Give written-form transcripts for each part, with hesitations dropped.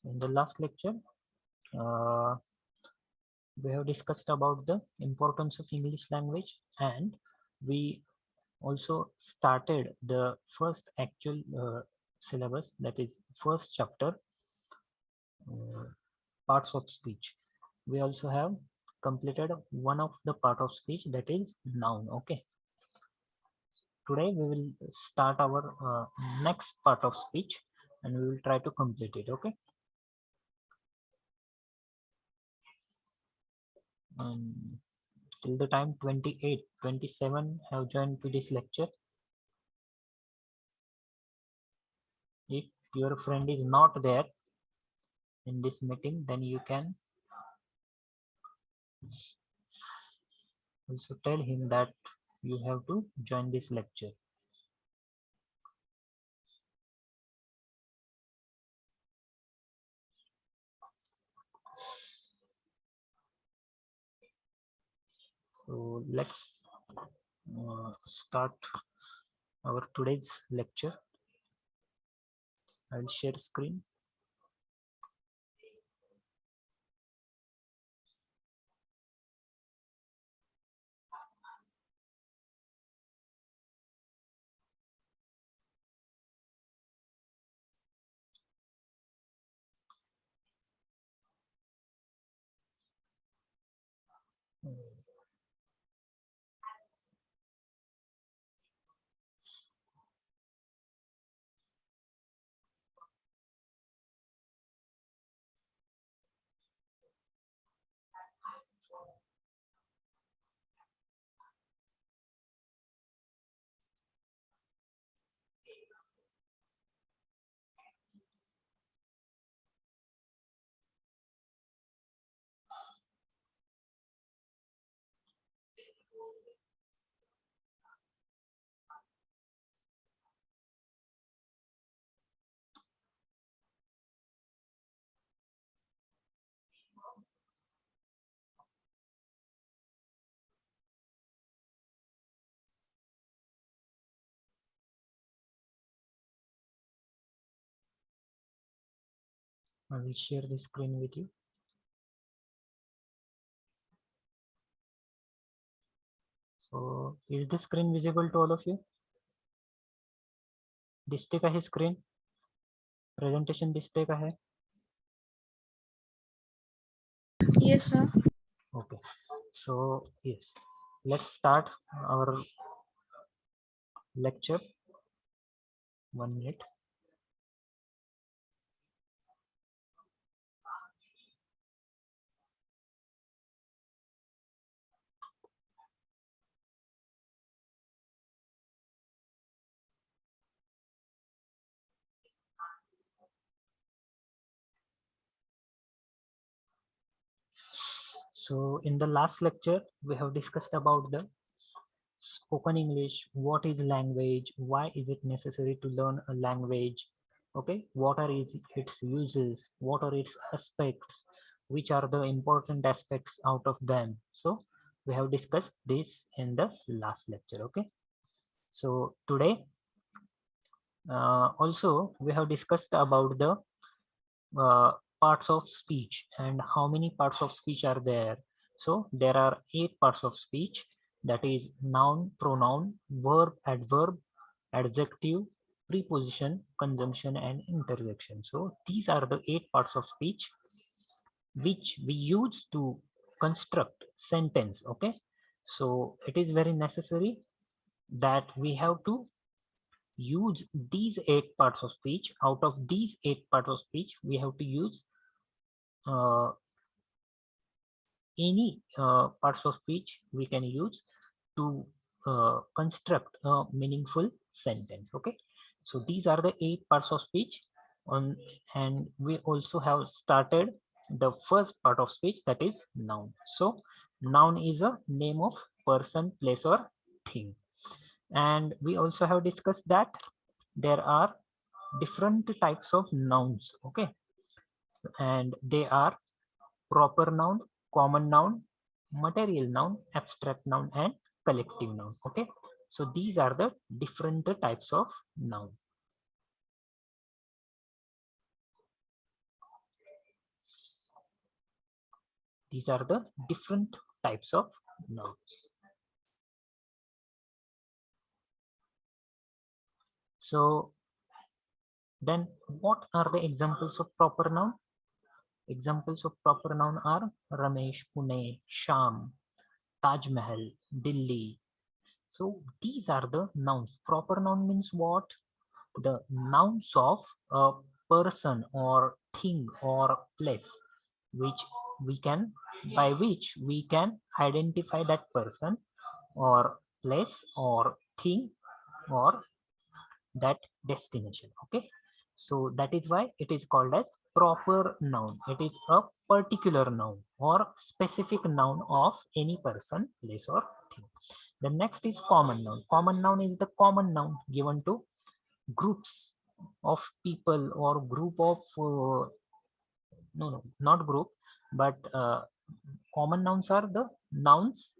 In the last lecture, uh, we have discussed about the importance of English language, and we also started the first actual syllabus, that is first chapter, uh, parts of speech. We also have completed one of the part of speech, that is noun. Okay, today we will start our next part of speech and we will try to complete it. Okay, till the time 28 27 have joined to this lecture. If your friend is not there in this meeting, then you can also tell him that you have to join this lecture. So let's start our today's lecture. I'll share screen. I will share the screen with you. So is the screen visible to all of you? दिसते का है screen? Presentation दिसते का है? Yes, sir. Okay. So yes, let's start our lecture. 1 minute. So in the last lecture, we have discussed about the spoken English. What is language? Why is it necessary to learn a language? Okay, what are its uses? What are its aspects? Which are the important aspects out of them? So we have discussed this in the last lecture. Okay, so today also we have discussed about the uh, parts of speech and how many parts of speech are there. So there are 8 parts of speech, that is noun, pronoun, verb, adverb, adjective, preposition, conjunction and interjection. So these are the 8 parts of speech which we use to construct sentence. Okay, so it is very necessary that we have to use these 8 parts of speech. Out of these 8 parts of speech, we have to use uh, any parts of speech we can use to construct a meaningful sentence. Okay, so these are the 8 parts of speech on, and we also have started the first part of speech, that is noun. So noun is a name of person, place or thing, and we also have discussed that there are different types of nouns. Okay, and they are proper noun, common noun, material noun, abstract noun, and collective noun. Okay, so these are the different types of noun. These are the different types of nouns. So then what are the examples of proper noun? Examples of proper noun are Ramesh, Pune, Sham, Taj Mahal, Delhi. So these are the nouns. Proper noun means what? The nouns of a person or thing or place which we can, by which we can identify that person or place or thing or that destination. Okay, so that is why it is called as proper noun. It is a particular noun or specific noun of any person, place or thing. The next is common noun. Common noun is the common noun given to groups of people or group of no, not group, but common nouns are the nouns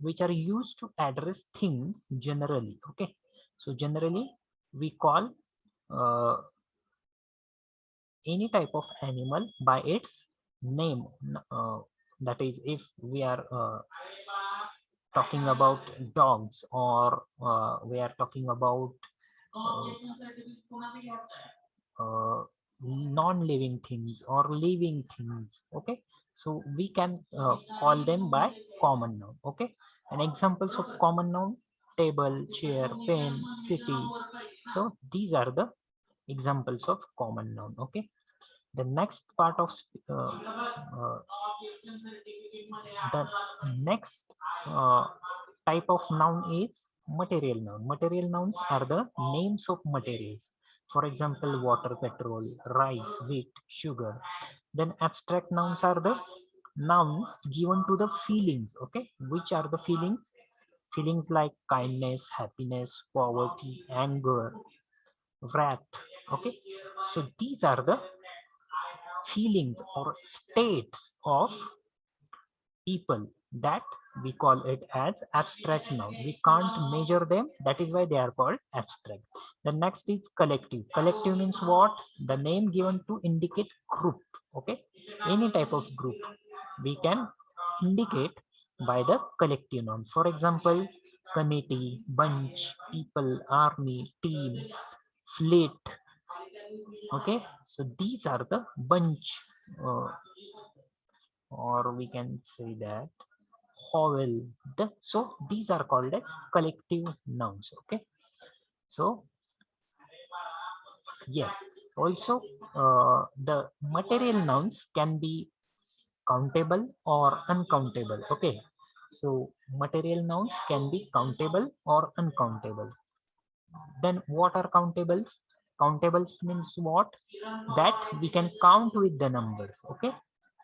which are used to address things generally. Okay, so generally we call uh, any type of animal by its name. That is, if we are talking about dogs, or we are talking about uh, non-living things or living things. Okay, so we can call them by common noun. Okay, and examples of common noun: table, chair, pen, city. So these are the examples of common noun. Okay, the next part of uh, the next type of noun is material noun. Material nouns are the names of materials. For example, water, petrol, rice, wheat, sugar. Then abstract nouns are the nouns given to the feelings. Okay, which are the feelings? Feelings like kindness, happiness, poverty, anger, wrath. Okay, so these are the feelings or states of people that we call it as abstract noun. We can't measure them, that is why they are called abstract. The next is collective. Collective means what? The name given to indicate group. Okay, any type of group we can indicate by the collective noun. For example, committee, bunch, people, army, team, fleet. Okay, so these are the bunch, uh, or we can say that Howell. So these are called as collective nouns. Okay, so yes, also the material nouns can be countable or uncountable. Okay, so material nouns can be countable or uncountable. Then what are countables? Countables means what? That we can count with the numbers. Okay,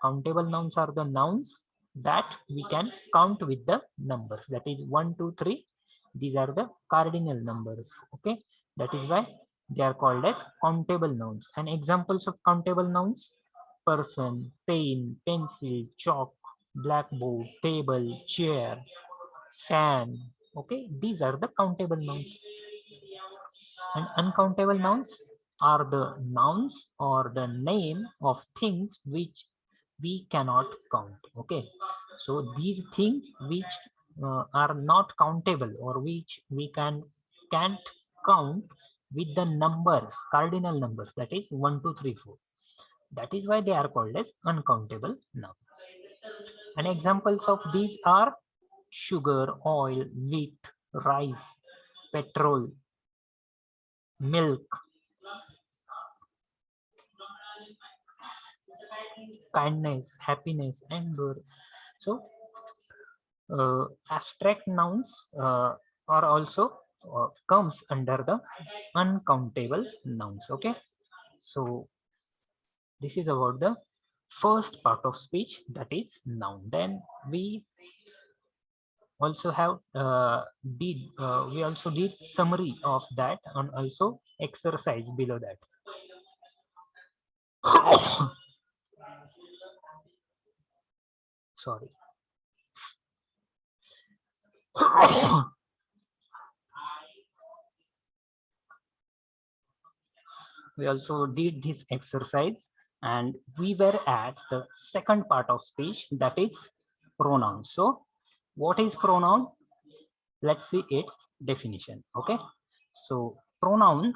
countable nouns are the nouns that we can count with the numbers. That is 1, 2, 3. These are the cardinal numbers. Okay, that is why they are called as countable nouns. And examples of countable nouns: person, pen, pencil, chalk, blackboard, table, chair, fan. Okay, these are the countable nouns. And uncountable nouns are the nouns or the name of things which we cannot count. Okay, so these things which are not countable or which we can't count with the numbers, cardinal numbers, that is 1, 2, 3, 4. That is why they are called as uncountable nouns. And examples of these are sugar, oil, wheat, rice, petrol, milk, kindness, happiness, anger. So abstract nouns are also comes under the uncountable nouns. Okay, so this is about the first part of speech, that is noun. Then we also have we also did summary of that and also exercise below that. Sorry. We also did this exercise and we were at the second part of speech, that is pronoun. So what is pronoun? Let's see its definition. Okay, so pronoun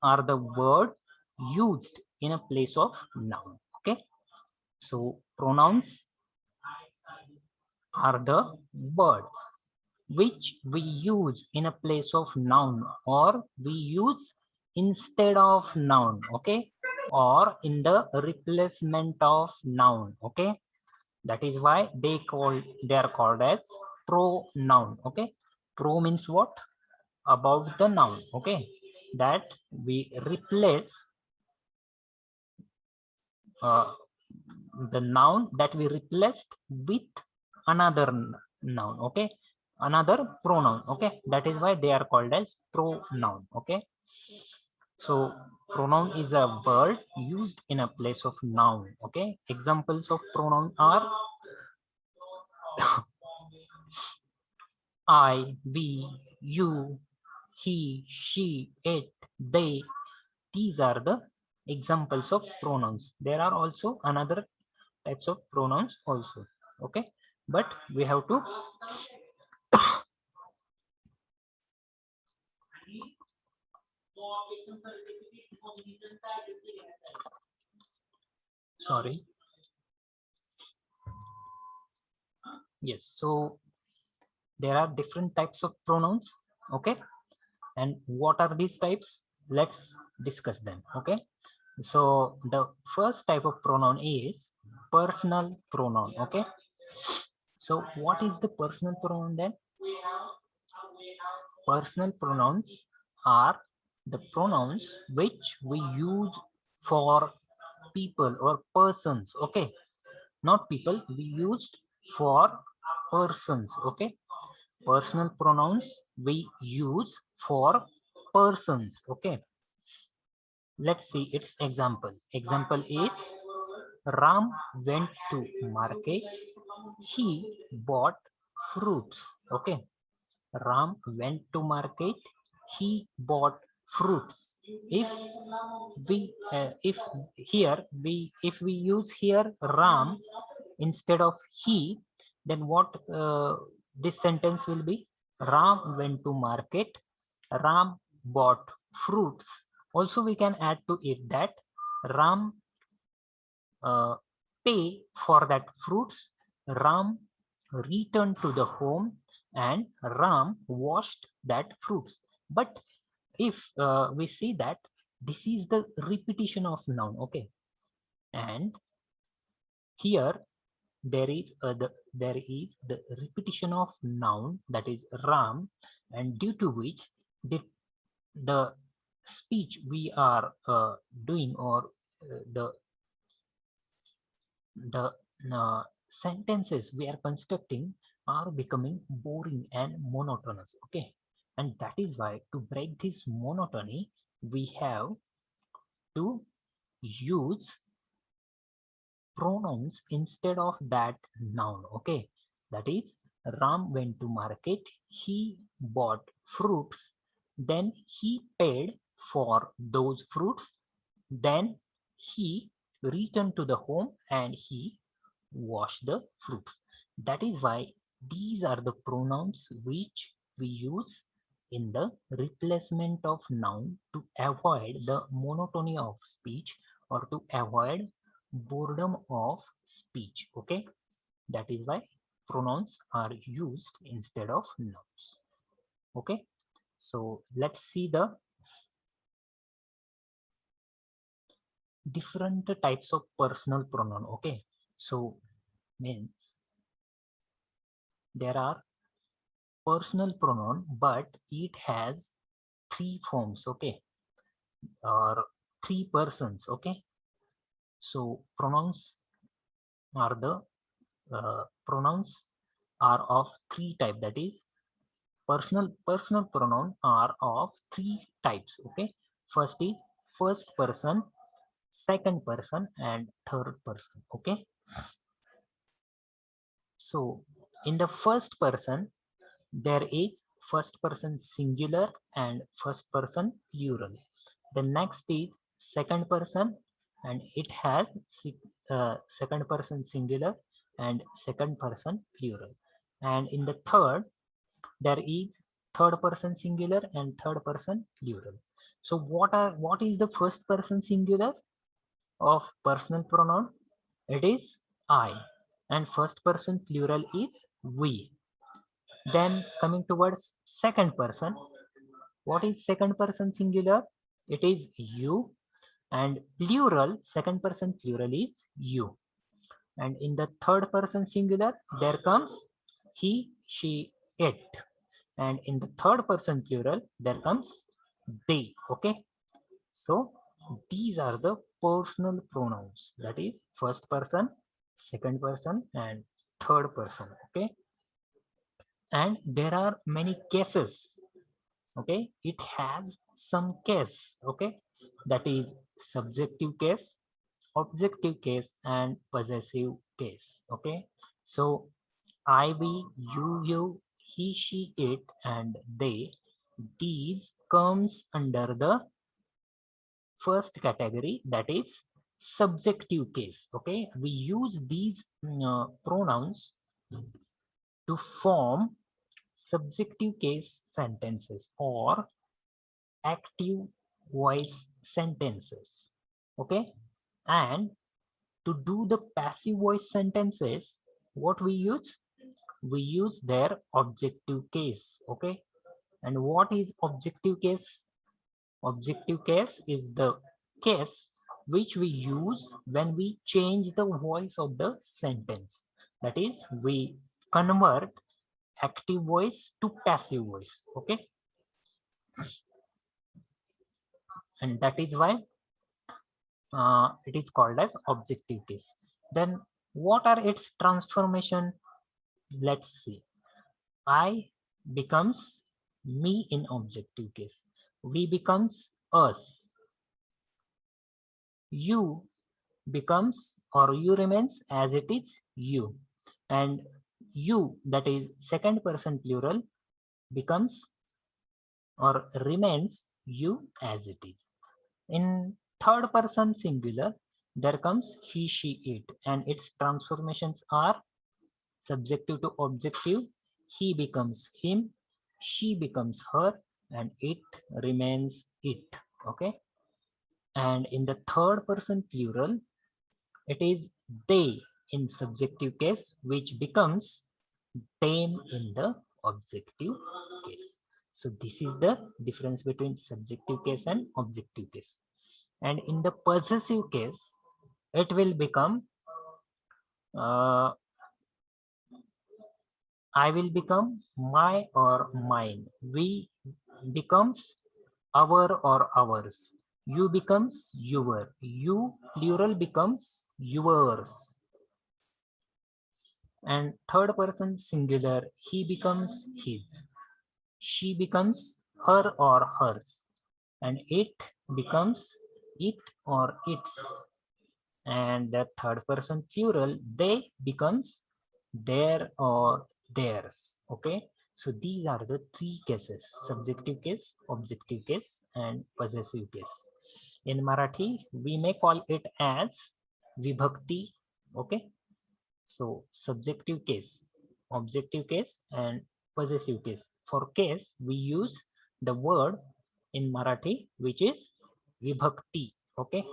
are the word used in a place of noun. Okay, so pronouns are the words which we use in a place of noun, or we use instead of noun. Okay, or in the replacement of noun. Okay, that is why they are called as pronoun. Okay, pro means what? About the noun. Okay, that we replace uh, the noun that we replaced with another noun. Okay, another pronoun. Okay, that is why they are called as pronoun. Okay, so pronoun is a word used in a place of noun. Okay, examples of pronoun are I, we, you, he, she, it, they. These are the examples of pronouns. There are also another types of pronouns also. Okay, but we have to sorry. Yes, so there are different types of pronouns. Okay, and what are these types? Let's discuss them. Okay, so the first type of pronoun is personal pronoun. Okay, so what is the personal pronoun then? Personal pronouns are the pronouns which we use for people or persons. Okay, not people, we used for persons. Okay, personal pronouns we use for persons. Okay, let's see its example. Example is Ram went to market, he bought fruits. Okay, Ram went to market, he bought fruits. If if here if we use here Ram instead of he, then what this sentence will be? Ram went to market, Ram bought fruits. Also we can add to it that Ram uh, pay for that fruits, Ram returned to the home, and Ram washed that fruits. But if we see that this is the repetition of noun. Okay, and here there is the repetition of noun, that is Ram, and due to which the speech we are doing, or the sentences we are constructing are becoming boring and monotonous. Okay, and that is why to break this monotony we have to use pronouns instead of that noun. Okay, that is Ram went to market, he bought fruits, then he paid for those fruits, then he returned to the home and he washed the fruits. That is why these are the pronouns which we use in the replacement of noun to avoid the monotony of speech, or to avoid boredom of speech. Okay, that is why pronouns are used instead of nouns. Okay, so let's see the different types of personal pronoun. Okay, so means there are personal pronoun, but it has three forms. Okay, or three persons. Okay, so pronouns are of three type, that is personal pronoun are of three types. Okay, first is first person, second person, and third person. Okay, so in the first person there is first person singular and first person plural. The next is second person, and it has second person singular and second person plural. And in the third, there is third person singular and third person plural. So what is the first person singular of personal pronoun? It is I, and first person plural is we. Then coming towards second person, what is second person singular? It is you, and plural, second person plural is you. And in the third person singular, there comes he, she, it. And in the third person plural, there comes they. Okay. So these are the personal pronouns, that is first person, second person, and third person. Okay. And there are many cases. Okay. It has some case. Okay. That is subjective case, objective case, and possessive case. Okay. So I, we, you, he, she, it, and they, these comes under the first category, that is subjective case. Okay, we use these pronouns to form subjective case sentences or active voice sentences. Okay, and to do the passive voice sentences, what we use? We use their objective case. Okay, and what is objective case? Objective case is the case which we use when we change the voice of the sentence. That is, we convert active voice to passive voice. Okay, and that is why it is called as objective case. Then what are its transformation? Let's see. I becomes me in objective case. We becomes us. You becomes or you remains as it is you. And you, that is second person plural, becomes or remains you as it is. In third person singular, there comes he, she, it, and its transformations are subjective to objective. He becomes him, she becomes her, and it remains it. Okay. And in the third person plural, it is they in subjective case, which becomes them in the objective case. So this is the difference between subjective case and objective case. And in the possessive case, it will become uh, I will become my or mine. We becomes our or ours. You becomes your. You plural becomes yours. And third person singular, he becomes his. She becomes her or hers. And it becomes it or its. And the third person plural, they becomes their or theirs. Okay, so these are the three cases: subjective case, objective case, and possessive case. In Marathi we may call it as vibhakti. Okay, so subjective case, objective case, and possessive case. For case we use the word in Marathi which is vibhakti. Okay,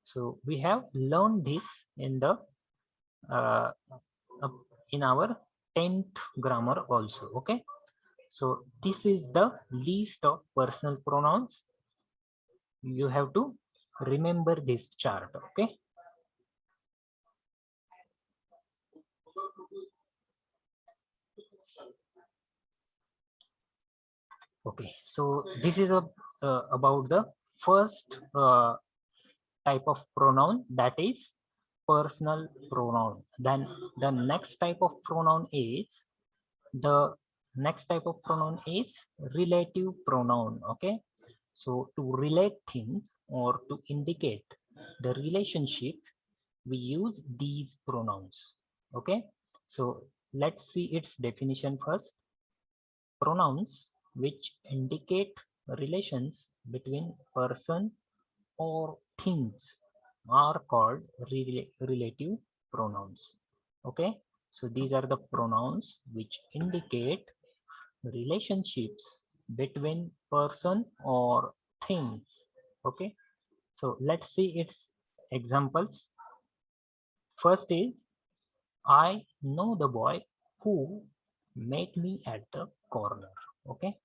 so we have learned this in the uh, in our 10th grammar also. Okay, so this is the list of personal pronouns. You have to remember this chart. Okay, okay, so this is about the first type of pronoun, that is personal pronoun. Then the next type of pronoun is the next type of pronoun is relative pronoun. Okay, so to relate things or to indicate the relationship, we use these pronouns. Okay, so let's see its definition first. Pronouns which indicate relations between person or things are called relative pronouns. Okay, so these are the pronouns which indicate relationships between person or things. Okay, so let's see its examples. First is, I know the boy who met me at the corner. Okay,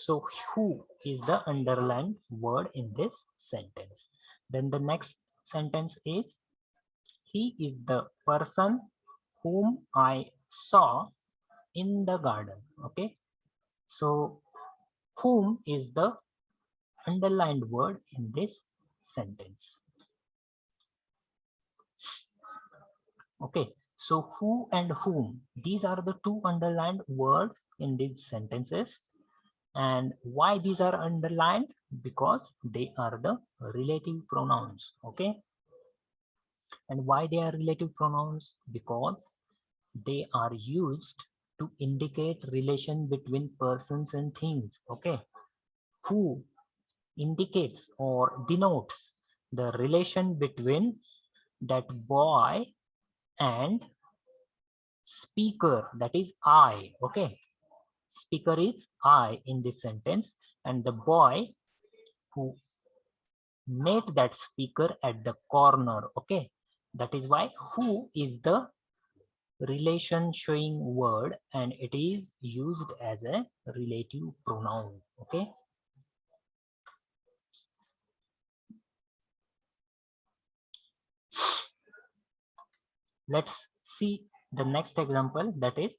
so who is the underlined word in this sentence. Then the next sentence is, he is the person whom I saw in the garden. Okay, so whom is the underlined word in this sentence. Okay, so who and whom, these are the two underlined words in these sentences. And why these are underlined? Because they are the relative pronouns. Okay, and why they are relative pronouns? Because they are used to indicate relation between persons and things. Okay, who indicates or denotes the relation between that boy and speaker, that is I. Okay, speaker is I in this sentence, and the boy who met that speaker at the corner. Okay, that is why who is the relation showing word, and it is used as a relative pronoun. Okay, let's see the next example, that is,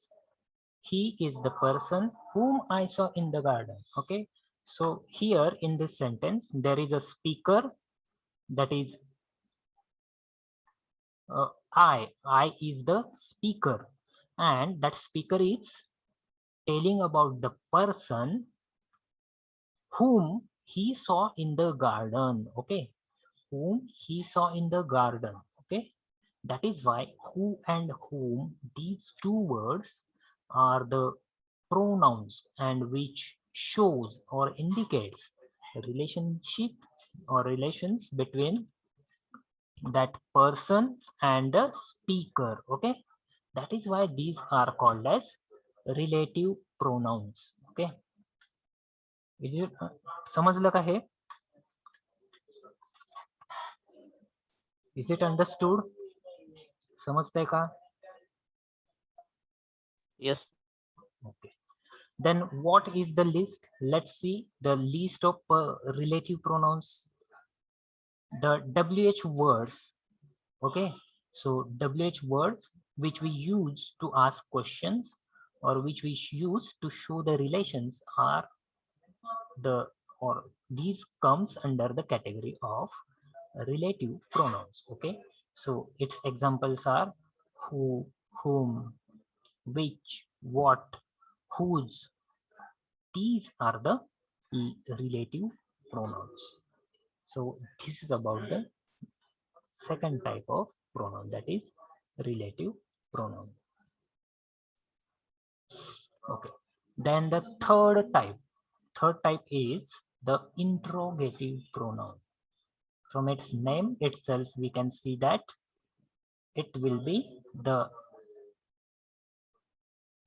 he is the person whom I saw in the garden. Okay, so here in this sentence there is a speaker, that is I is the speaker, and that speaker is telling about the person whom he saw in the garden. Okay, whom he saw in the garden. Okay, that is why who and whom, these two words are the pronouns, and which shows or indicates relationship or relations between that person and the speaker. Okay, that is why these are called as relative pronouns. Okay, is it समजलं का हे? Is it understood? समजतंय का? Yes. Okay, then what is the list? Let's see the list of relative pronouns. The WH words. Okay, so WH words which we use to ask questions or which we use to show the relations are the, or these comes under the category of relative pronouns. Okay, so its examples are who, whom, which, what, whose. These are the relative pronouns. So this is about the second type of pronoun, that is relative pronoun. Okay, then the third type is the interrogative pronoun. From its name itself we can see that it will be the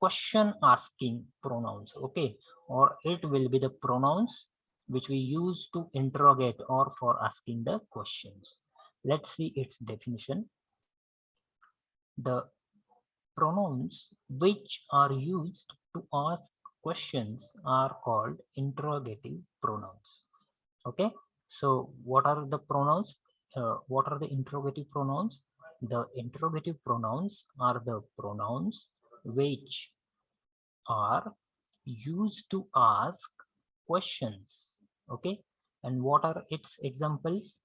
question asking pronouns. Okay, or it will be the pronouns which we use to interrogate or for asking the questions. Let's see its definition. The pronouns which are used to ask questions are called interrogative pronouns. Okay, so what are the pronouns? What are the interrogative pronouns? The interrogative pronouns are the pronouns which are used to ask questions. Okay, and what are its examples?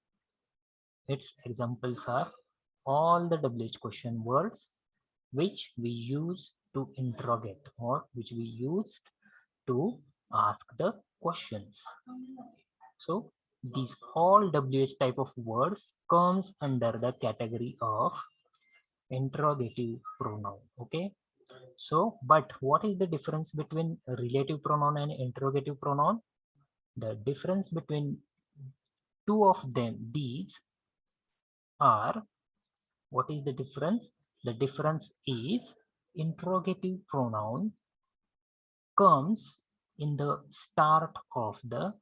Its examples are all the WH question words which we use to interrogate or which we used to ask the questions. So these all WH type of words comes under the category of interrogative pronoun. Okay, so but what is the difference between relative pronoun and interrogative pronoun? The difference between two of them, these are, what is the difference? The difference is interrogative pronoun comes in the start of the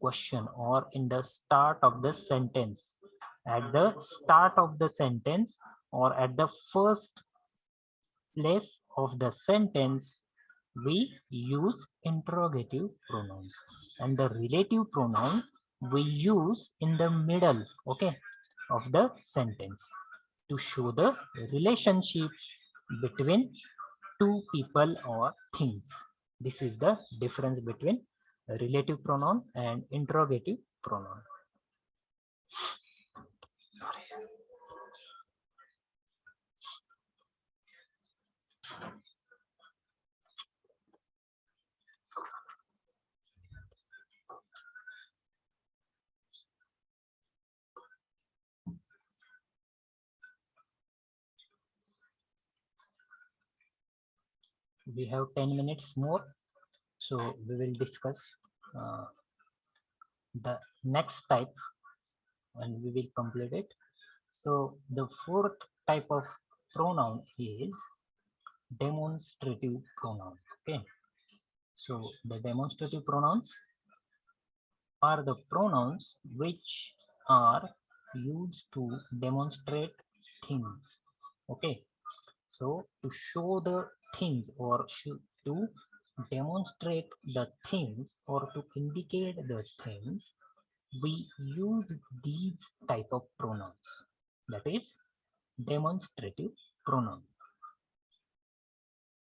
question or in the start of the sentence. At the start of the sentence or at the first place of the sentence, we use interrogative pronouns, and the relative pronoun we use in the middle, okay, of the sentence to show the relationship between two people or things. This is the difference between relative pronoun and interrogative pronoun. We have 10 minutes more, so we will discuss uh, the next type and we will complete it. So the fourth type of pronoun is demonstrative pronoun. Okay, so the demonstrative pronouns are the pronouns which are used to demonstrate things. Okay, so to show the things or to demonstrate the things or to indicate the things, we use these type of pronouns, that is demonstrative pronoun.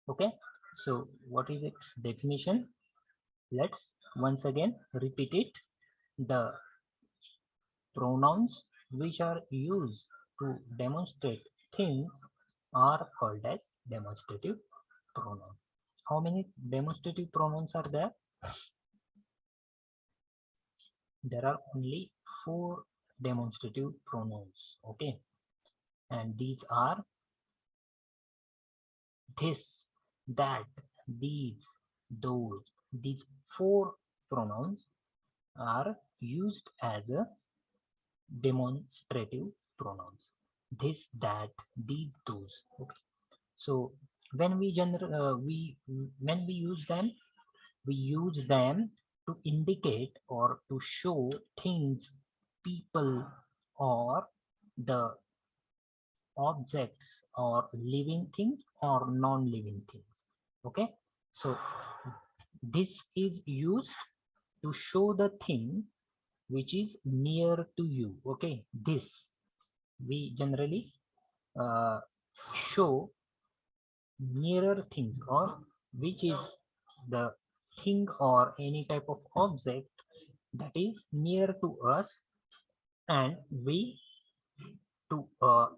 Okay, so what is its definition? Let's once again repeat it. The pronouns which are used to demonstrate things are called as demonstrative pronoun. How many demonstrative pronouns are there? There are only 4 demonstrative pronouns. Okay, and these are this, that, these, those. These 4 pronouns are used as a demonstrative pronouns. This, that, these, those. Okay. So when we when we use them to indicate or to show things, people, or the objects or living things or non-living things. Okay, so this is used to show the thing which is near to you. Okay, this we generally uh, show nearer things, or which is the thing or any type of object that is near to us, and we to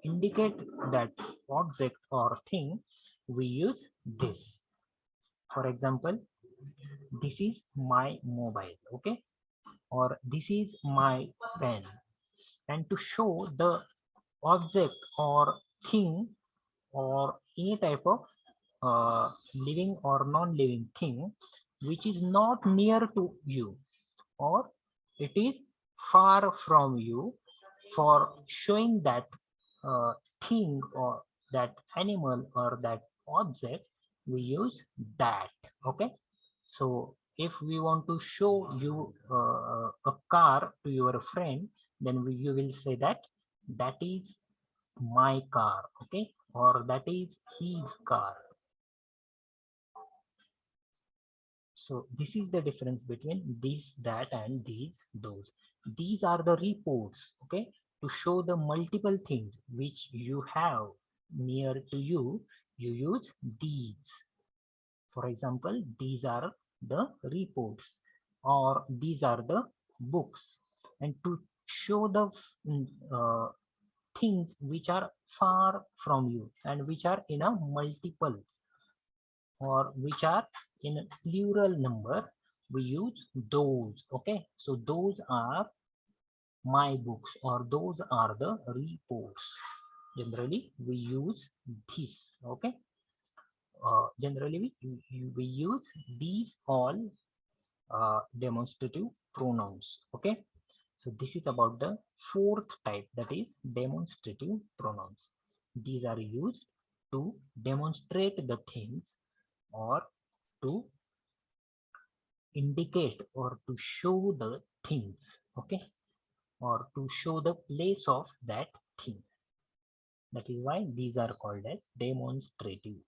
indicate that object or thing we use this. For example, this is my mobile, okay, or this is my pen. And to show the object or thing or any type of living or non-living thing which is not near to you, or it is far from you, for showing that thing or that animal or that object, we use that. Okay, so if we want to show you a car to your friend, then you will say that that is my car, okay, or that is his car. So this is the difference between this, that, and these, those. These are the reports, okay, to show the multiple things which you have near to you. You use these. For example, these are the reports, or these are the books. And to show the things which are far from you and which are in a multiple or which are in a plural number, we use those. Okay, so those are my books, or those are the reports. Generally we use this. Okay, generally we use these all demonstrative pronouns. Okay, So this is about the fourth type, that is demonstrative pronouns. These are used to demonstrate the things or to indicate or to show the things, okay, or to show the place of that thing. That is why these are called as demonstrative.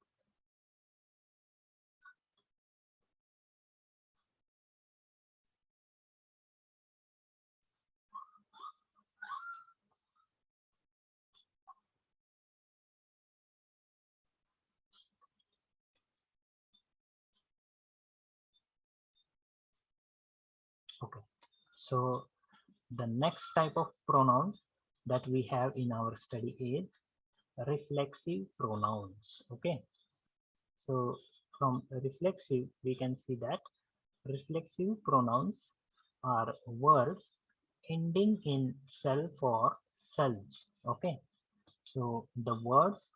Okay, so the next type of pronoun that we have in our study is reflexive pronouns. Okay, so from reflexive we can see that reflexive pronouns are words ending in self or selves. Okay, so the words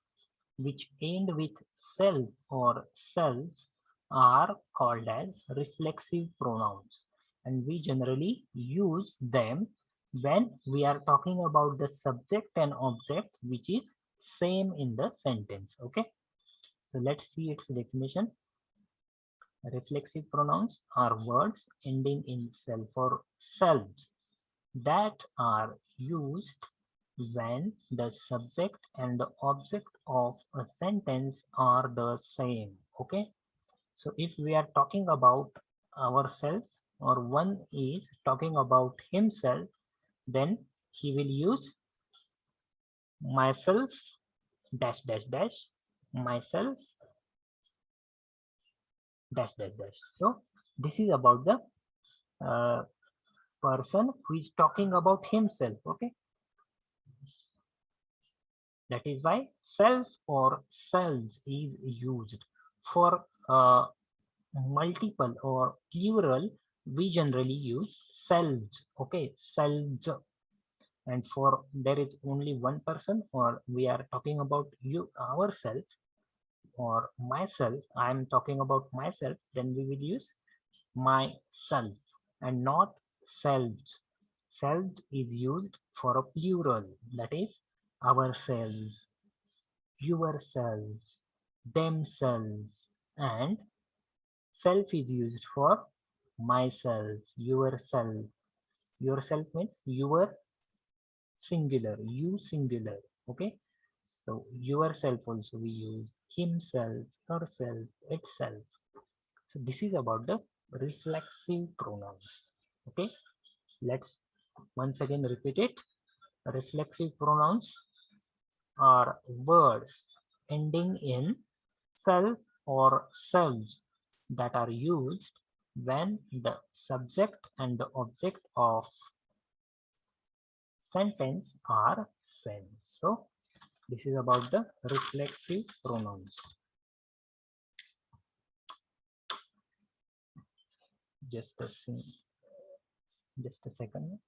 which end with self or selves are called as reflexive pronouns, and we generally use them when we are talking about the subject and object which is same in the sentence. Okay, so let's see its definition. Reflexive pronouns are words ending in self or selves that are used when the subject and the object of a sentence are the same. Okay, so if we are talking about ourselves or one is talking about himself, then he will use myself dash dash dash, myself dash dash dash. So this is about the uh, person who is talking about himself. Okay, that is why self or selves is used for multiple or plural. We generally use selves. Okay, selves. And for there is only one person or we are talking about you ourselves or myself, I am talking about myself, then we will use myself and not selves. Selves is used for a plural, that is ourselves, yourselves, themselves, and self is used for myself, yourself. Yourself means your singular, you singular. Okay, so yourself also we use himself, herself, itself. So this is about the reflexive pronouns. Okay, let's once again repeat it. Reflexive pronouns are words ending in self or selves that are used when the subject and the object of sentence are same. So this is about the reflexive pronouns. Just a just a second.